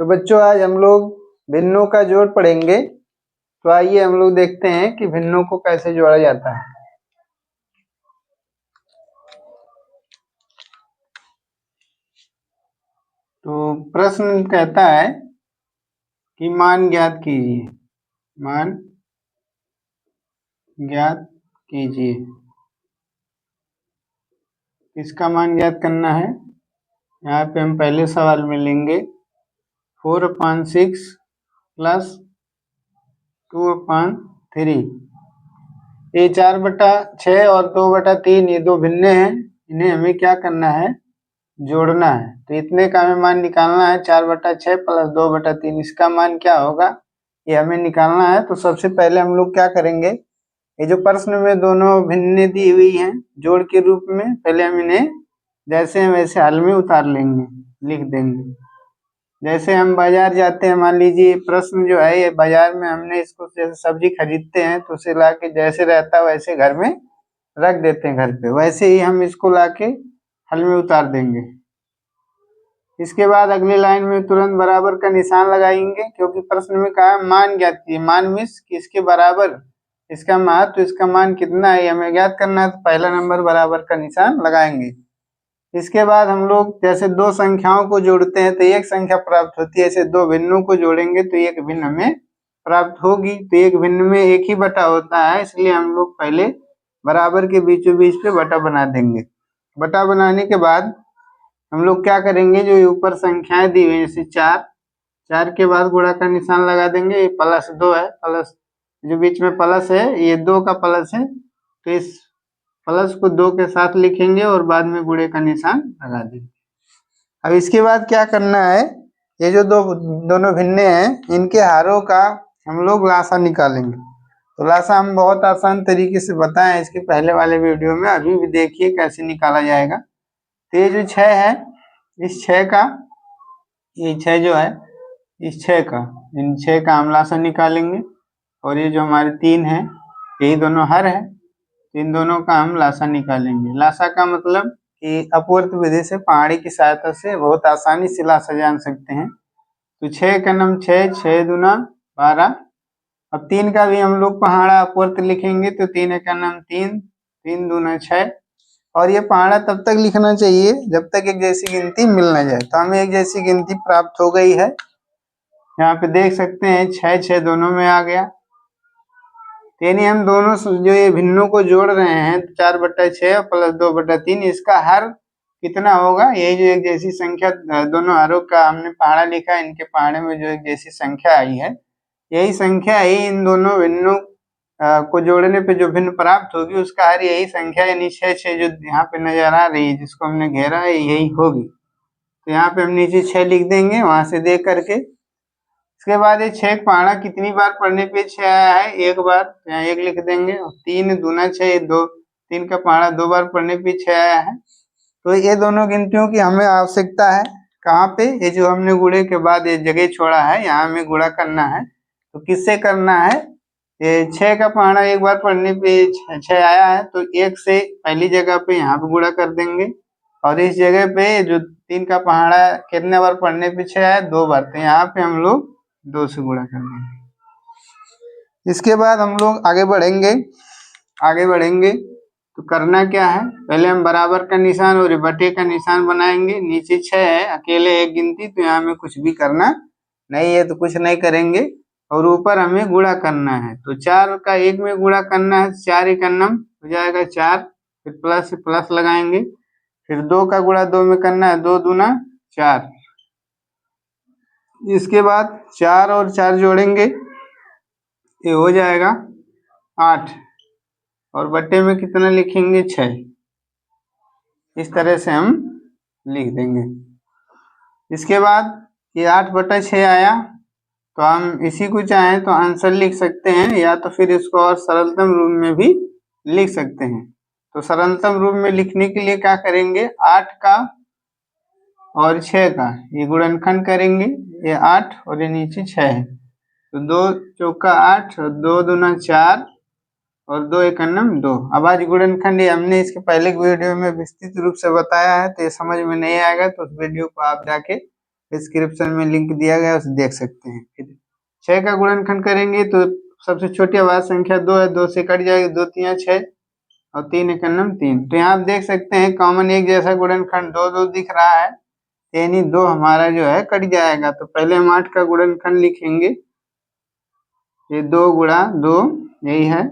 तो बच्चों आज हम लोग भिन्नों का जोड़ पढ़ेंगे। तो आइए हम लोग देखते हैं कि भिन्नों को कैसे जोड़ा जाता है। तो प्रश्न कहता है कि मान ज्ञात कीजिए, मान ज्ञात कीजिए। किसका मान ज्ञात करना है? यहाँ पे हम पहले सवाल में लेंगे 4/6 प्लस 2/3। ये 4/6 और 2/3 ये दो भिन्न हैं, इन्हें हमें क्या करना है? जोड़ना है। तो इतने का हमें मान निकालना है, 4/6 प्लस 2/3। इसका मान क्या होगा ये हमें निकालना है। तो सबसे पहले हम लोग क्या करेंगे, ये जो प्रश्न में दोनों भिन्न दी हुई हैं जोड़ के रूप में, पहले हम इन्हें जैसे हैं वैसे हल में उतार लेंगे, लिख देंगे। जैसे हम बाजार जाते हैं, मान लीजिए प्रश्न जो है ये बाजार में हमने इसको जैसे सब्जी खरीदते हैं तो उसे ला के जैसे रहता है वैसे घर में रख देते हैं घर पे, वैसे ही हम इसको ला के हल में उतार देंगे। इसके बाद अगली लाइन में तुरंत बराबर का निशान लगाएंगे, क्योंकि प्रश्न में कहा मान ज्ञात कीजिए। मान मीन्स किसके बराबर, इसका महत्व, तो इसका मान कितना है हमें ज्ञात करना है। तो पहला नंबर बराबर का निशान लगाएंगे। इसके बाद हम लोग जैसे दो संख्याओं को जोड़ते हैं तो एक संख्या प्राप्त होती है, ऐसे दो भिन्नों को जोड़ेंगे तो एक भिन्न हमें प्राप्त होगी। तो एक भिन्न में एक ही बटा होता है, इसलिए हम लोग पहले बराबर के बीचों बीच पे बटा बना देंगे। बटा बनाने के बाद हम लोग क्या करेंगे, जो ऊपर संख्याएं दी हुई है जैसे 4 के बाद गुणा का निशान लगा देंगे। ये +2 है, प्लस जो बीच में प्लस है ये 2 का प्लस है, तो इस प्लस को 2 के साथ लिखेंगे और बाद में गुणे का निशान लगा देंगे। अब इसके बाद क्या करना है, ये जो दोनों भिन्न हैं इनके हारों का हम लोग लासा निकालेंगे। तो लासा हम बहुत आसान तरीके से बताएं इसके पहले वाले वीडियो में, अभी भी देखिए कैसे निकाला जाएगा। तो ये जो 6 है, इस 6 का, ये 6 जो है इस 6 का, इन 6 का हम लासा निकालेंगे। और ये जो हमारे 3 है यही दोनों हर है, इन दोनों का हम लासा निकालेंगे। लासा का मतलब कि अपवर्त विधि से पहाड़ी की सहायता से बहुत आसानी से लासा जान सकते हैं। तो 6 का नाम 6, 6 दूना 12। अब 3 का भी हम लोग पहाड़ा अपवर्त लिखेंगे, तो 3 का नाम 3, 3 दूना 6। और ये पहाड़ा तब तक लिखना चाहिए जब तक एक जैसी गिनती मिल न जाए। तो हमें एक जैसी गिनती प्राप्त हो गई है, यहाँ पे देख सकते हैं 6, 6 दोनों में आ गया। यानी हम दोनों जो ये भिन्नों को जोड़ रहे हैं 4/6 प्लस 2/3, इसका हर कितना होगा, यही जो एक जैसी संख्या दोनों हरों का हमने पहाड़ा लिखा है, इनके पहाड़े में जो एक जैसी संख्या आई है, यही संख्या ही इन दोनों भिन्नों को जोड़ने पे जो भिन्न प्राप्त होगी उसका हर यही संख्या, यानी 6 जो यहाँ पे नजर आ रही है जिसको हमने घेरा है यही होगी। तो यहाँ पे हम नीचे 6 लिख देंगे वहां से देख करके। इसके बाद ये 6 पहाड़ा कितनी बार पढ़ने पे 6 आया है, एक बार, तो यहाँ 1 लिख देंगे। 3 दूना 6, 2, 3 का पहाड़ा 2 बार पढ़ने पे 6 आया है। तो ये दोनों गिनतियों की हमें आवश्यकता है। कहाँ पे, ये जो हमने गुणे के बाद ये जगह छोड़ा है यहाँ हमें गुणा करना है। तो किससे करना है, ये 6 का पहाड़ा एक बार पढ़ने पे 6 आया है, तो 1 से पहली जगह पे यहाँ पे गुणा कर देंगे। और इस जगह पे जो 3 का पहाड़ा कितने बार पढ़ने पे 6 आया, 2 बार, तो यहाँ पे हम लोग 2 से गुणा कर देंगे। इसके बाद हम लोग आगे बढ़ेंगे। तो करना क्या है, पहले हम बराबर का निशान और बटे का निशान बनाएंगे। नीचे 6 है, अकेले एक गिनती, तो यहाँ में कुछ भी करना नहीं है, तो कुछ नहीं करेंगे। और ऊपर हमें गुणा करना है, तो 4 का 1 में गुणा करना है, 4 1 हो जाएगा 4, फिर प्लस प्लस लगाएंगे। फिर 2 का गुणा 2 में करना है, 2 दूना 4। इसके बाद 4 और 4 जोड़ेंगे, ये हो जाएगा 8, और बट्टे में कितना लिखेंगे 6। इस तरह से हम लिख देंगे। इसके बाद ये 8/6 आया, तो हम इसी को चाहें तो आंसर लिख सकते हैं, या तो फिर इसको और सरलतम रूप में भी लिख सकते हैं। तो सरलतम रूप में लिखने के लिए क्या करेंगे, 8 का और 6 का ये गुणनखंड करेंगे, ये 8 और ये नीचे 6 है, तो 2 चौका 8 और 2 दूना 4 और 2 1 2। अब आज गुणनखंड हमने इसके पहले वीडियो में विस्तृत रूप से बताया है, तो ये समझ में नहीं आएगा तो उस वीडियो को आप जाके डिस्क्रिप्शन में लिंक दिया गया है, उसे देख सकते हैं। फिर 6 का गुणनखंड करेंगे तो सबसे छोटी अभाज्य संख्या 2 है, 2 से कट जाएगी, 2 तियां 6 और 3 एकन्नम 3। तो यहाँ आप देख सकते हैं कॉमन एक जैसा गुणनखंड 2 2 दिख रहा है, यानी 2 हमारा जो है कट जाएगा। तो पहले हम 8 का गुणनखंड लिखेंगे, ये 2 गुणा 2 यही है,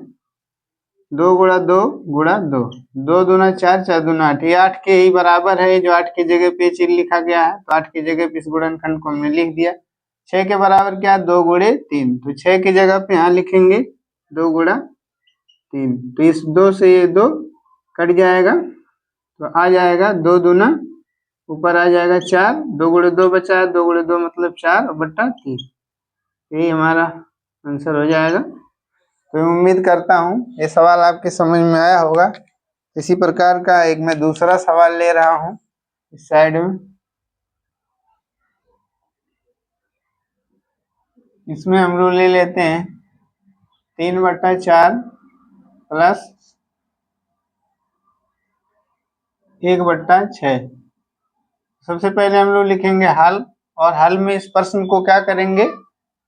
2 गुणा 2 गुणा 2, 2 दूना 4, 4 दूना 8, ये 8 के ही बराबर है, जो 8 की जगह पे चिन्ह लिखा गया है। तो 8 की जगह पे इस गुणनखंड को हमने लिख दिया। 6 के बराबर क्या, 2 गुणे 3, तो 6 की जगह पे यहाँ लिखेंगे 2 गुणा 3। तो इस 2 से ये 2 कट जाएगा, तो आ जाएगा 2 दूना, ऊपर आ जाएगा 4, 2 गुणे 2 बचा है, 2 गुणे 2 मतलब 4 बट्टा 3, यही हमारा आंसर हो जाएगा। तो मैं उम्मीद करता हूँ ये सवाल आपके समझ में आया होगा। इसी प्रकार का एक मैं दूसरा सवाल ले रहा हूँ इस साइड में। इसमें हम लोग ले लेते हैं 3/4 प्लस 1/6। सबसे पहले हम लोग लिखेंगे हल, और हल में इस प्रश्न को क्या करेंगे,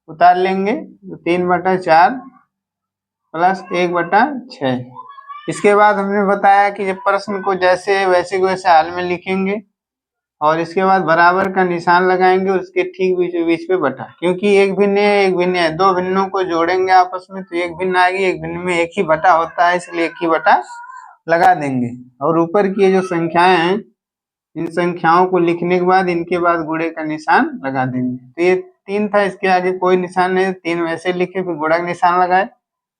उतार लेंगे। तो 3/4 प्लस 1/6। इसके बाद हमने बताया कि जब प्रश्न को जैसे वैसे वैसे हल में लिखेंगे और इसके बाद बराबर का निशान लगाएंगे, उसके ठीक बीच बीच पे बटा, क्योंकि एक भिन्न है एक भिन्न है, दो भिन्नों को जोड़ेंगे आपस में तो एक भिन्न आएगी, एक भिन्न में एक ही बटा होता है, इसलिए एक ही बटा लगा देंगे। और ऊपर की ये जो संख्याएं हैं, इन संख्याओं को लिखने के बाद इनके बाद गुणे का निशान लगा देंगे। तो ये 3 था, इसके आगे कोई निशान नहीं, 3 वैसे लिखे, फिर गुणा का निशान लगाए,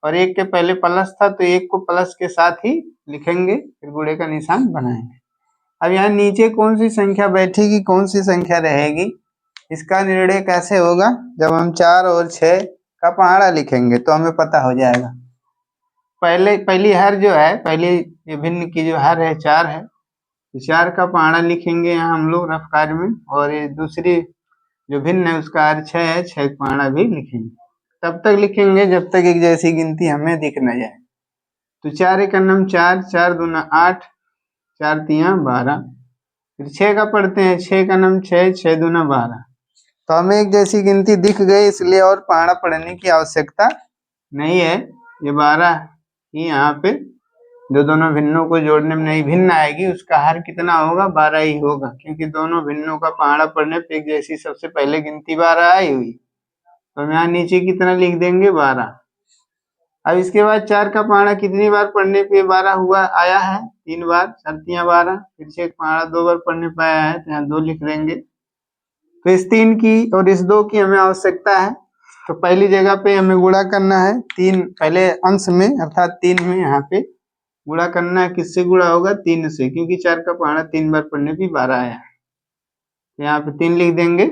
और 1 के पहले प्लस था तो 1 को प्लस के साथ ही लिखेंगे, फिर गुणे का निशान बनाएंगे। अब यहाँ नीचे कौन सी संख्या बैठेगी, कौन सी संख्या रहेगी, इसका निर्णय कैसे होगा, जब हम 4 और 6 का पहाड़ा लिखेंगे तो हमें पता हो जाएगा। पहली हर जो है, पहली ये भिन्न की जो हर है 4 है, तो 4 का पहाड़ा लिखेंगे यहाँ हम लोग रफ कार्य में, और ये दूसरी जो भिन्न है उसका हर 6 है, 6 का पहाड़ा भी लिखेंगे। तब तक लिखेंगे जब तक एक जैसी गिनती हमें दिख न जाए। तो 4 एकन्नम 4, 4 दूना 8, 4 तियां 12। फिर 6 का पढ़ते हैं, 6 का नम 6, 6 दूना 12। तो हमें एक जैसी गिनती दिख गई, इसलिए और पहाड़ा पढ़ने की आवश्यकता नहीं है। ये 12 ही यहाँ पे जो दोनों भिन्नों को जोड़ने में नहीं भिन्न आएगी, उसका हर कितना होगा, 12 ही होगा, क्योंकि दोनों भिन्नों का पहाड़ा पढ़ने पे एक जैसी सबसे पहले गिनती 12 आई हुई। तो हम यहाँ नीचे कितना लिख देंगे, 12। अब इसके बाद 4 का पहाड़ा कितनी बार पढ़ने पे 12 हुआ आया है, 3 बार, 4 तियां 12। फिर 6 का पहाड़ा 2 बार पढ़ने पे आया है, तो यहाँ 2 लिख देंगे। तो इस 3 की और इस 2 की हमें आवश्यकता है, तो पहली जगह पे हमें गुणा करना है 3, पहले अंश में अर्थात 3 में यहाँ पे गुणा करना है। किससे गुणा होगा, 3 से, क्योंकि 4 का पहाड़ा 3 बार पढ़ने पे 12 आया है, तो यहाँ पे 3 लिख देंगे।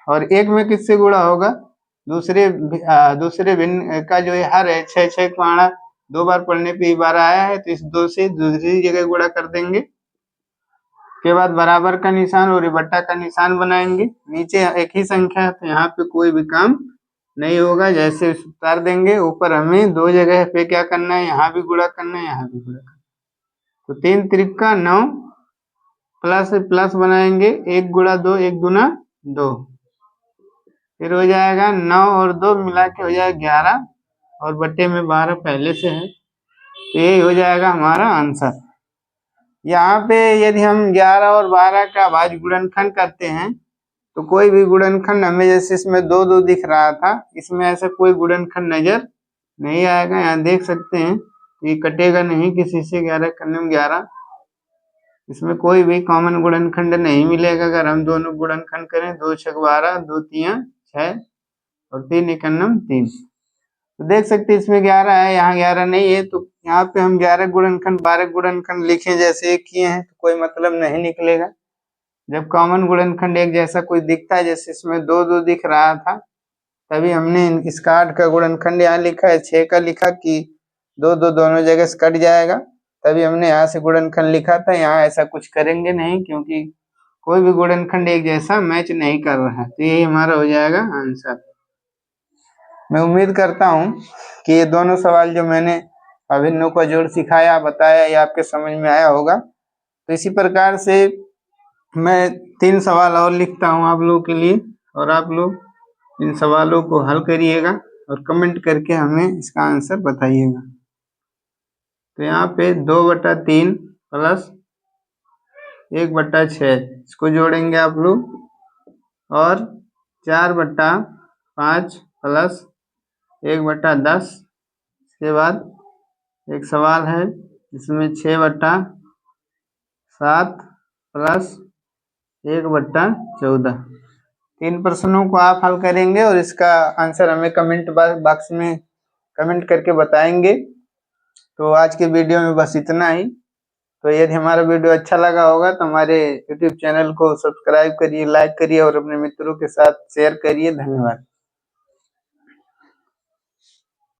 और 1 में किससे गुणा होगा, दूसरे भिन्न का जो हर है 6, 6 का पहाड़ा 2 बार पढ़ने पे 12 आया है, तो इस 2 से दूसरी जगह गुणा कर देंगे। के बाद बराबर का निशान और बट्टा का निशान बनाएंगे। नीचे एक ही संख्या है तो यहाँ पे कोई भी काम नहीं होगा, जैसे उतार देंगे। ऊपर हमें 2 जगह पे क्या करना है, यहाँ भी गुणा करना है, यहाँ भी गुणा करना है। तो 3 त्रिका 9 प्लस प्लस बनाएंगे, 1 गुणा 2, 1 दूना 2, फिर हो जाएगा 9 और 2 मिला के हो जाएगा 11, और बट्टे में 12 पहले से है, तो यही हो जाएगा हमारा आंसर। यहाँ पे यदि हम 11 और 12 का भाज्य गुणनखंड करते हैं तो कोई भी गुणनखंड हमें, जैसे इसमें 2 2 दिख रहा था, इसमें ऐसा कोई गुणनखंड नजर नहीं आएगा। यहाँ देख सकते हैं ये कटेगा नहीं किसी से, 11 करने में 11, इसमें कोई भी कॉमन गुणनखंड नहीं मिलेगा। अगर हम दोनों गुणनखंड करें, 2 6 12, 2 तियां 6 और 3 एकन्नम 3, तो देख सकते हैं इसमें 11 है, यहाँ 11 नहीं है, तो यहाँ पे हम 11 गुणनखंड 12 गुणनखंड लिखे जैसे किए हैं तो कोई मतलब नहीं निकलेगा। जब कॉमन गुणनखंड एक जैसा कोई दिखता है, जैसे इसमें 2 2 दिख रहा था, तभी हमने इसका 8 का गुणनखंड यहाँ लिखा है, 6 का लिखा कि 2 2 दोनों जगह से कट जाएगा, तभी हमने यहाँ से गुणनखंड लिखा था। यहाँ ऐसा कुछ करेंगे नहीं, क्योंकि कोई भी गुणनखंड एक जैसा मैच नहीं कर रहा है, तो यही हमारा हो जाएगा आंसर। मैं उम्मीद करता हूँ कि ये दोनों सवाल जो मैंने अभिन्नों का जोड़ सिखाया बताया, ये आपके समझ में आया होगा। तो इसी प्रकार से मैं 3 सवाल और लिखता हूँ आप लोगों के लिए, और आप लोग इन सवालों को हल करिएगा और कमेंट करके हमें इसका आंसर बताइएगा। तो यहाँ पे 2/3 प्लस 1/6 इसको जोड़ेंगे आप लोग, और 4/5 प्लस 1/10। इसके बाद एक सवाल है जिसमें 6/7 प्लस 1/14। 3 प्रश्नों को आप हल करेंगे और इसका आंसर हमें कमेंट बॉक्स में कमेंट करके बताएंगे। तो आज के वीडियो में बस इतना ही। तो यदि हमारा वीडियो अच्छा लगा होगा तो हमारे YouTube चैनल को सब्सक्राइब करिए, लाइक करिए और अपने मित्रों के साथ शेयर करिए। धन्यवाद।